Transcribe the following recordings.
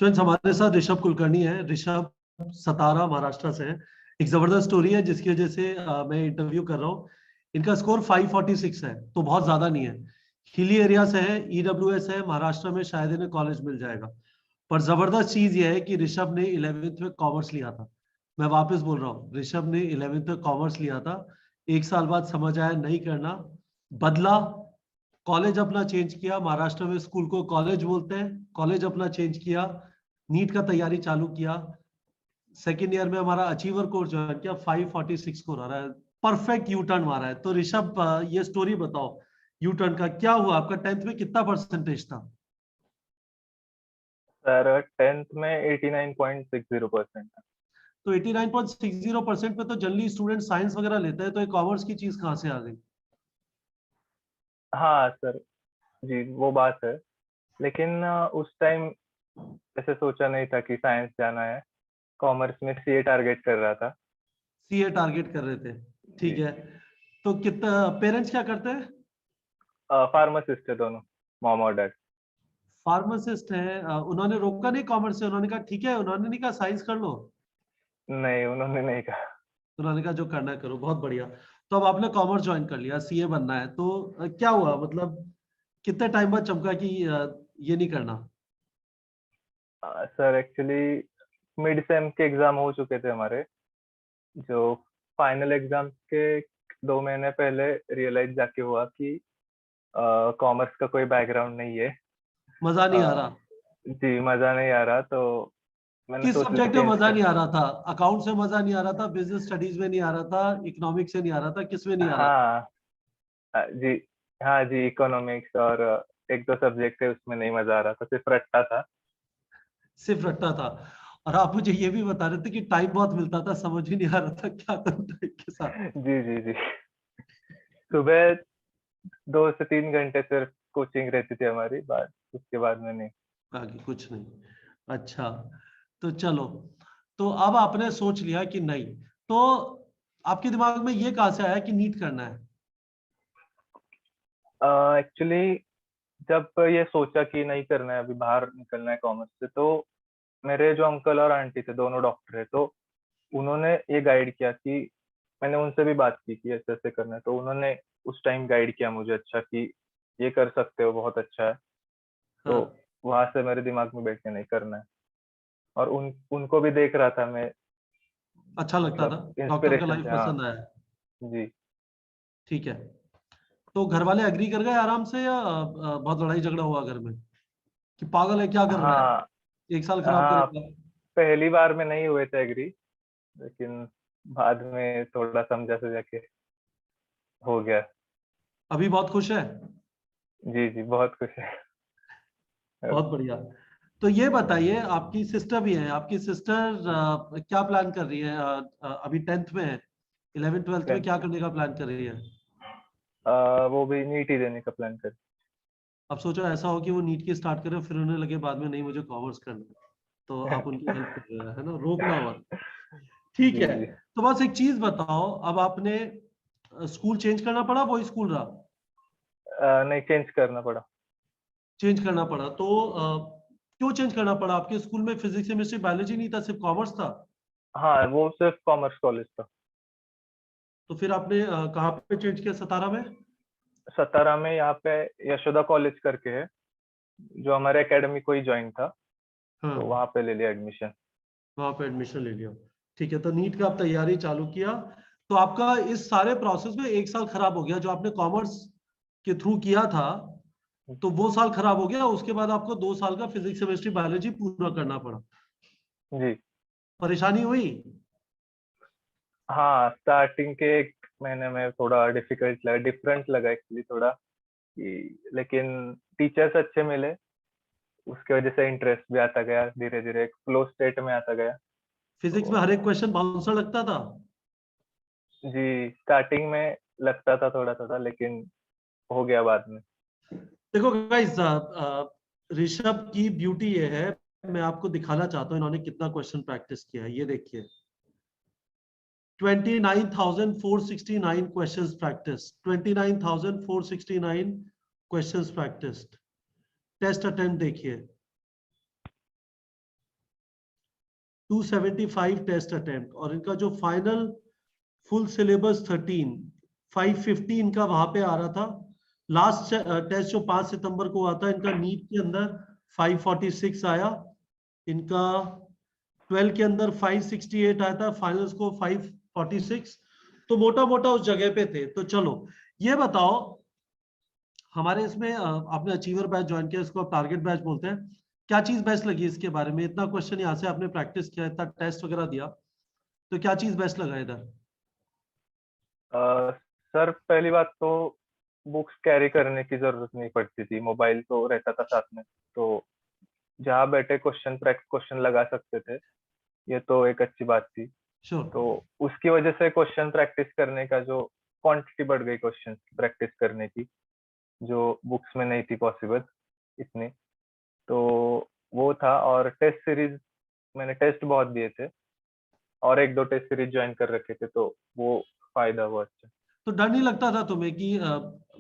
Students, हमारे साथ ऋषभ कुलकर्णी है। ऋषभ सतारा महाराष्ट्र से है। एक जबरदस्त स्टोरी है जिसकी वजह से मैं इंटरव्यू कर रहा हूँ। इनका स्कोर 546 है, तो बहुत ज्यादा नहीं है। हिली एरिया से है, ईडब्ल्यूएस है, महाराष्ट्र में शायद इन्हें कॉलेज मिल जाएगा। पर जबरदस्त चीज यह है कि ऋषभ ने 11वीं में कॉमर्स लिया था। मैं वापस बोल रहा हूँ, ऋषभ ने 11वीं में कॉमर्स लिया था। एक साल बाद समझ आया नहीं करना, बदला, कॉलेज अपना चेंज किया। महाराष्ट्र में स्कूल को कॉलेज बोलते हैं। कॉलेज अपना चेंज किया, नीट का तैयारी चालू किया। सेकेंड ईयर में हमारा अचीवर कोर्स ज्वाइन किया, 546 स्कोर आ रहा है। परफेक्ट यू टर्न मारा है। तो ऋषभ, ये स्टोरी बताओ, यू टर्न का क्या हुआ? आपका 10th में कितना परसेंटेज था? सर 10th में 89.60% था। तो 89.60% पे तो जनरली स्टूडेंट साइंस वगैरह लेते हैं, तो ये कॉमर्स की चीज कहाँ से आ गई? हाँ सर, जी वो बात है। लेकिन उस टाइम ऐसे सोचा नहीं था कि साइंस जाना है। कॉमर्स में सीए टारगेट कर रहा था। सीए टारगेट कर रहे थे, ठीक जी। है। तो कितना पेरेंट्स क्या करते हैं? फार्मासिस्ट है दोनों, मॉम और डैड। फार्मासिस्ट है। उन्होंने रोका नहीं कॉमर्स से? उन्होंने कहा ठीक है, उन्होंने नहीं कहा साइंस कर लो? नहीं, उन्होंने नहीं कहा। उन्होंने कहा जो करना है करो। बहुत बढ़िया। तो अब आपने कॉमर्स ज्वाइन कर लिया, सीए बनना है, तो क्या हुआ? मतलब कितने टाइम बाद चमका कि ये नहीं करना? सर एक्चुअली मिड सेम के एग्जाम हो चुके थे हमारे। जो फाइनल एग्जाम के 2 महीने पहले रियलाइज जाके हुआ कि कॉमर्स का कोई बैकग्राउंड नहीं है। मजा नहीं आ अ, रहा? जी मजा नहीं आ रहा, तो मैंने किस सोच लिया सब्जेक्ट में चेंज मजा कर। नहीं आ रहा था? अकाउंट से मजा नहीं आ रहा था, बिजनेस स्टडीज में नहीं आ रहा था, इकोनॉमिक्स से नहीं आ रहा था, किस में नहीं आ रहा था? हाँ जी, हाँ जी, इकोनॉमिक्स और एक दो सब्जेक्ट है उसमें नहीं मजा आ रहा था, सिर्फ रट्टा था। सिर्फ रट्टा था। और आप मुझे ये भी बता रहे थे कि टाइम बहुत मिलता था, समझ ही नहीं आ रहा था क्या करूं टाइम के साथ। जी जी जी। सुबह 2 से 3 घंटे सिर्फ कोचिंग रहती थी हमारी, बाद उसके बाद में नहीं। आगे कुछ नहीं। अच्छा, तो चलो। तो अब आपने सोच लिया कि नहीं, तो आपके दिमाग में ये कहां से आया कि नीट करना है? एक्चुअली जब ये सोचा कि नहीं करना है, अभी बाहर निकलना है कॉमर्स से, तो मेरे जो अंकल और आंटी थे दोनों डॉक्टर है, तो उन्होंने ये गाइड किया कि मैंने उनसे भी बात की कि ऐसे ऐसे करना है, तो उन्होंने उस टाइम गाइड किया मुझे अच्छा कि ये कर सकते हो, बहुत अच्छा है। तो हाँ, वहां से मेरे दिमाग में बैठ के नहीं करना है। और उनको भी देख रहा था मैं, अच्छा लगता था? मतलब डॉक्टर का इंस्पिरेशन लाइफ थे। हाँ पसंद आया? जी। ठीक है। तो घर वाले एग्री कर गए आराम से, या बहुत लड़ाई झगड़ा हुआ घर में कि पागल है क्या कर रहा है, हाँ एक साल खराब हाँ, करेगा? पहली बार में नहीं हुए थे एग्री, लेकिन बाद में थोड़ा समझा सजा के हो गया। अभी बहुत खुश है? जी जी, बहुत खुश है। बहुत बढ़िया। तो ये बताइए, आपकी सिस्टर भी है, आपकी सिस्टर क्या प्लान कर रही है? अभी 10th में है, 11th 12th में क्या करने का प्लान कर रही है? वो भी नीट ही देने का प्लान कर। अब सोचो ऐसा हो कि वो नीट की स्टार्ट करे, फिर उन्हें लगे बाद में नहीं मुझे कॉमर्स करना है, तो आप उनकी हेल्प कर रहे हैं ना, रोकना हुआ। ठीक जी है। जी। तो बस एक चीज बताओ, अब आपने स्कूल चेंज करना पड़ा, वही स्कूल रहा? नहीं, चेंज करना पड़ा। चेंज करना पड़ा, तो क्यों चेंज करना पड़ा? आपके स्कूल में फिजिक्स केमिस्ट्री बायोलॉजी नहीं था, सिर्फ कॉमर्स था? हाँ, वो सिर्फ कॉमर्स कॉलेज था। तो फिर आपने कहाँ पे चेंज किया, सतारा में? सतारा में यहाँ पे यशोदा कॉलेज करके है, जो हमारे एकेडमी को ही ज्वाइन था, तो हाँ, वहाँ पे ले लिया एडमिशन। वहां पे एडमिशन ले लिया। ठीक है, तो नीट का आप तैयारी चालू किया। तो आपका इस सारे प्रोसेस में एक साल खराब हो गया, जो आपने कॉमर्स के थ्रू किया था, तो वो साल खराब हो गया। उसके बाद आपको 2 साल का फिजिक्स केमिस्ट्री बायोलॉजी पूरा करना पड़ा। जी। परेशानी हुई? हाँ, स्टार्टिंग के 1 महीने में थोड़ा डिफिकल्ट लगा, डिफरेंट लगा एक्चुअली थोड़ा कि, लेकिन टीचर्स अच्छे मिले, उसकी वजह से इंटरेस्ट भी आता गया, धीरे धीरे एक फ्लो स्टेट में आता गया। फिजिक्स में तो हर एक क्वेश्चन बाउंसर लगता था? जी, स्टार्टिंग में लगता था थोड़ा थोड़ा, लेकिन हो गया बाद में। देखो गाइस, ऋषभ की ब्यूटी ये है, मैं आपको दिखाना चाहता हूँ इन्होंने कितना क्वेश्चन प्रैक्टिस किया है। ये देखिए, 29,469 questions practiced, 29,469 questions practiced। Test attempt देखिए, 275 टेस्ट अटेम्प्ट, और इनका जो फाइनल फुल सिलेबस 13, 550 इनका वहां पे आ रहा था। लास्ट टेस्ट जो 5 सितंबर को हुआ था इनका नीट के अंदर 546 आया, इनका 12 के अंदर 568 आया था, फाइनल स्कोर 546, तो मोटा मोटा उस जगह पे थे। तो चलो ये बताओ, हमारे इसमें आपने अचीवर बैच ज्वाइन किया, इसको टारगेट बैच बोलते हैं, क्या चीज बेस्ट लगी इसके बारे में? इतना क्वेश्चन यहाँ से आपने प्रैक्टिस किया, इतना टेस्ट वगैरह दिया, तो क्या चीज बेस्ट लगा इधर? सर पहली बात तो बुक्स कैरी करने की जरूरत नहीं पड़ती थी, मोबाइल तो रहता था साथ में, तो जहाँ बैठे क्वेश्चन लगा सकते थे, ये तो एक अच्छी बात थी। श्योर। तो उसकी वजह से क्वेश्चन प्रैक्टिस करने का जो क्वांटिटी बढ़ गई, क्वेश्चन प्रैक्टिस करने की, जो बुक्स में नहीं थी पॉसिबल इतनी, तो वो था। और टेस्ट सीरीज मैंने टेस्ट बहुत दिए थे, और एक दो टेस्ट सीरीज ज्वाइन कर रखे थे, तो वो फायदा हुआ। अच्छा, तो डर नहीं लगता था तुम्हें कि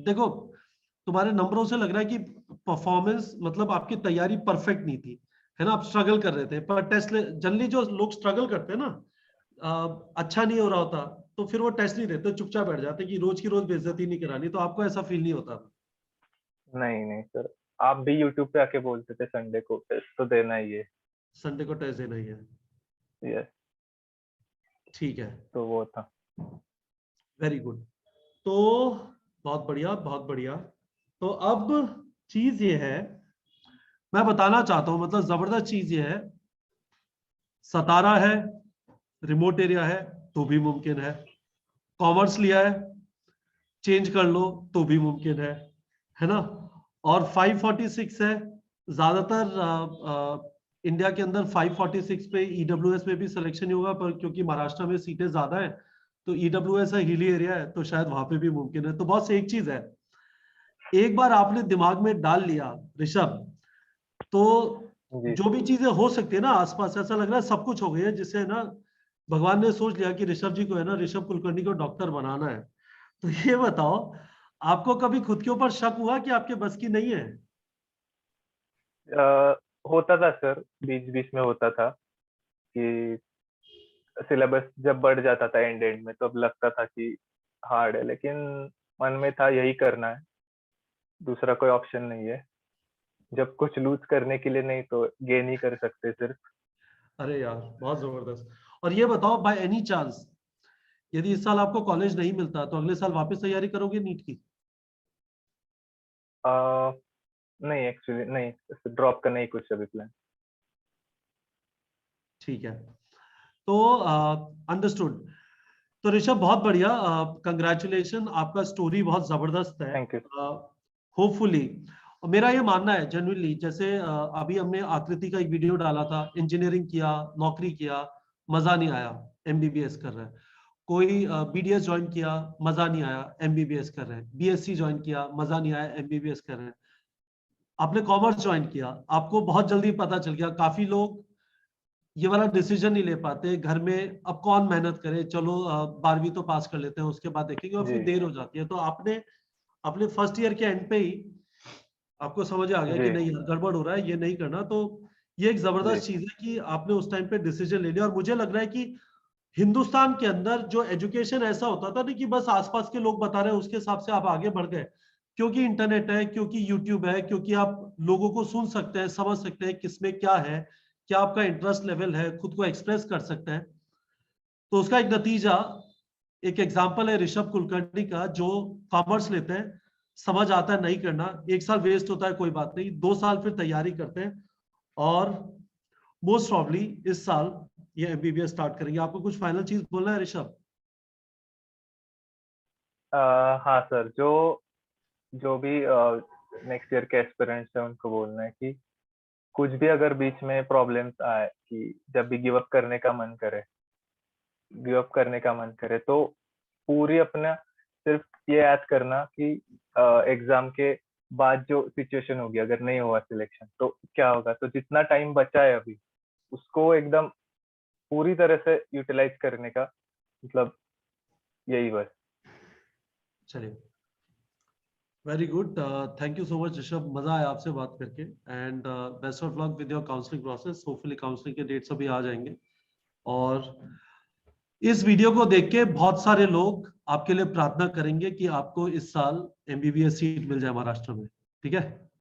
देखो तुम्हारे नंबरों से लग रहा है कि परफॉर्मेंस, मतलब आपकी तैयारी परफेक्ट नहीं थी, है ना? आप स्ट्रगल कर रहे थे, पर टेस्ट जनरली जो लोग स्ट्रगल करते हैं ना, अच्छा नहीं हो रहा होता, तो फिर वो टेस्ट नहीं देते, चुपचाप बैठ जाते कि रोज की रोज बेइज्जती नहीं करानी, तो आपको ऐसा फील नहीं होता? नहीं नहीं सर, आप भी यूट्यूब पे आके बोलते थे संडे को टेस्ट तो देना ही है। संडे को टेस्ट देना ही है। यस, ठीक है, तो वो था। Very good. तो बहुत बढ़िया, बहुत बढ़िया। तो अब चीज ये है, मैं बताना चाहता हूं, मतलब जबरदस्त चीज ये है, सतारा है, रिमोट एरिया है, तो भी मुमकिन है। कॉमर्स लिया है, चेंज कर लो तो भी मुमकिन है ना? और 546 है, ज्यादातर इंडिया के अंदर 546 पे ईडब्ल्यूएस में भी सिलेक्शन नहीं होगा, पर क्योंकि महाराष्ट्र में सीटें ज्यादा है तो ईडब्ल्यूएस है, हिली एरिया है, तो शायद वहां पे भी मुमकिन है। तो बस एक चीज है, एक बार आपने दिमाग में डाल लिया ऋषभ, तो जी जो भी चीजें हो सकती है ना आसपास, ऐसा लग रहा है सब कुछ हो गई है, जिससे ना भगवान ने सोच लिया कि ऋषभ जी को है ना, ऋषभ कुलकर्णी को डॉक्टर बनाना है। तो ये बताओ, आपको कभी खुद के ऊपर शक हुआ कि आपके बस की नहीं है? होता था सर, बीच बीच में होता था कि सिलेबस जब बढ़ जाता था एंड एंड में, तो अब लगता था कि हार्ड है, लेकिन मन में था यही करना है, दूसरा कोई ऑप्शन नहीं है। जब कुछ लूज करने के लिए नहीं तो गेन ही कर सकते सिर्फ। अरे यार, बहुत जबरदस्त। और ये बताओ, बाय एनी चांस यदि इस साल आपको कॉलेज नहीं मिलता तो अगले साल वापस तैयारी करोगे नीट की? आ, नहीं एक्चुअली नहीं, ड्रॉप करना ही कुछ अभी प्लान। ठीक है, तो अंडरस्टूड। तो ऋषभ बहुत बढ़िया, कंग्रेचुलेशन, आपका स्टोरी बहुत जबरदस्त है। Thank you. होपफुली, और मेरा ये मानना है जेन्युइनली, जैसे अभी हमने आकृति का एक वीडियो डाला था, इंजीनियरिंग किया, नौकरी किया, मजा नहीं आया, एमबीबीएस कर रहा है। कोई बीडीएस ज्वाइन किया, मजा नहीं आया, एमबीबीएस कर रहे हैं। बीएससी ज्वाइन किया, मजा नहीं आया, एमबीबीएस कर रहे हैं। आपने कॉमर्स ज्वाइन किया, आपको बहुत जल्दी पता चल गया। काफी लोग ये वाला डिसीजन नहीं ले पाते घर में, अब कौन मेहनत करे, चलो 12वीं तो पास कर लेते हैं, उसके बाद देखेंगे, और फिर जी देर हो जाती है। तो आपने अपने फर्स्ट ईयर के एंड पे ही आपको समझ आ गया जी कि नहीं यार, गड़बड़ हो रहा है, ये नहीं करना। तो ये एक जी जबरदस्त चीज है कि आपने उस टाइम पे डिसीजन ले लिया। और मुझे लग रहा है कि हिंदुस्तान के अंदर जो एजुकेशन ऐसा होता था ना कि बस आसपास के लोग बता रहे हैं उसके हिसाब से आप आगे बढ़ गए, क्योंकि इंटरनेट है, क्योंकि यूट्यूब है, क्योंकि आप लोगों को सुन सकते हैं, समझ सकते हैं किसमें क्या है, क्या आपका इंटरेस्ट लेवल है, खुद को एक्सप्रेस कर सकते हैं। तो उसका एक नतीजा, एक एग्जाम्पल है ऋषभ कुलकर्णी का, जो कॉमर्स लेते हैं, समझ आता है नहीं करना, एक साल वेस्ट होता है, कोई बात नहीं, 2 साल फिर तैयारी करते हैं, और मोस्ट प्रॉब्ली इस साल ये एमबीबीएस स्टार्ट करेंगे। आपको कुछ फाइनल चीज बोलना है ऋषभ? हाँ सर, जो जो भी नेक्स्ट ईयर के एस्पिरेंट्स हैं उनको बोलना है कि कुछ भी अगर बीच में प्रॉब्लम्स आए, कि जब भी गिव अप करने का मन करे, तो पूरी अपना सिर्फ ये याद करना कि एग्जाम के बाद जो सिचुएशन होगी, अगर नहीं हुआ सिलेक्शन तो क्या होगा, तो जितना टाइम बचा है अभी उसको एकदम पूरी तरह से यूटिलाइज करने का, मतलब यही बस। चलिए, very good, thank you so much Rishabh, मजा आया आपसे बात करके, and best of luck with your counselling process. Hopefully counselling के डेट्स अभी आ जाएंगे, और इस वीडियो को देख के बहुत सारे लोग आपके लिए प्रार्थना करेंगे कि आपको इस साल एमबीबीएस सीट मिल जाए महाराष्ट्र में, ठीक है।